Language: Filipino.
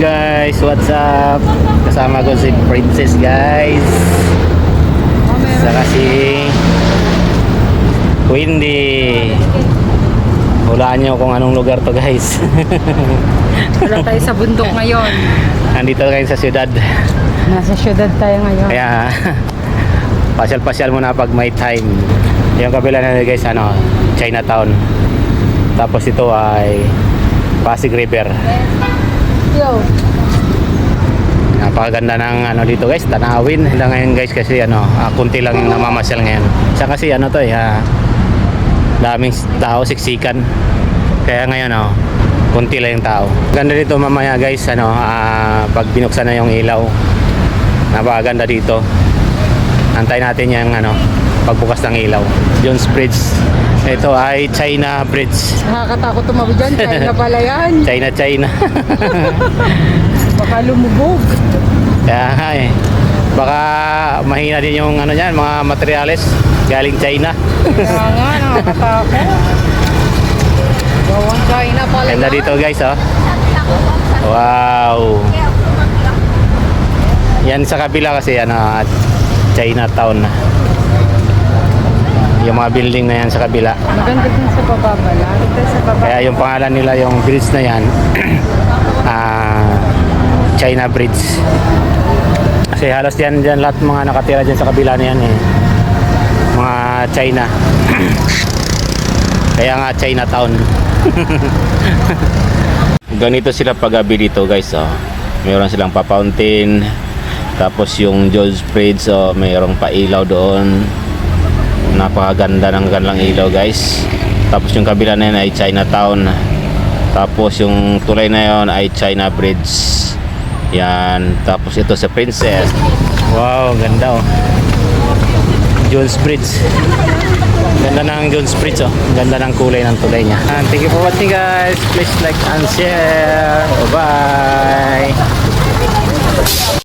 guys, what's up? Kasama ko si Princess guys. Saka si Wendy. Hulaan nyo kung anong lugar to guys. Wala tayo sa bundok ngayon. Nandito kayo sa syudad. Nasa syudad tayo ngayon. Kaya pasyal-pasyal muna pag may time. Yung kabila na guys, Chinatown. Tapos ito ay Pasig River. Yo. Napakaganda ng dito guys, tanawin. Hanggang ngayon guys kasi kunti lang yung namamasyal ngayon. Siya kasi daming tao, siksikan. Kaya ngayon kunti lang yung tao. Ganda dito mamaya guys, pag binuksan na yung ilaw. Napakaganda dito. Antay natin yung pagbukas ng ilaw. Jones Bridge. Ito ay China Bridge. Nakakatakot tumabi dyan. China pala yan. China. Baka lumubog. Kaya nga baka mahina din yung yan, mga materyales galing China. Kaya nga, nakakatakot. Gawang China pala Ganda yan. dito guys, Wow. Yan sa kabila kasi Chinatown. Yung mga building na yan sa kabila. Maganda din sa baba pala. Ito sa baba. Kaya yung pangalan nila, yung bridge na yan, China Bridge. Kasi halos yan dyan, lahat mga nakatira dyan sa kabila na yan mga China. Kaya nga Chinatown. Ganito sila paggabi dito guys. Mayroon silang pa-fountain. Tapos yung Jones Bridge, mayroong pa-ilaw doon. Napakaganda ng gandang ilaw guys. Tapos yung kabila na yun ay Chinatown. Tapos yung tulay na yun ay China Bridge. Yan. Tapos ito sa Princess. Wow, ganda Jones Bridge. Ganda ng Jones Bridge Ganda ng kulay ng tulay niya. And thank you for watching guys. Please like and share. Bye bye.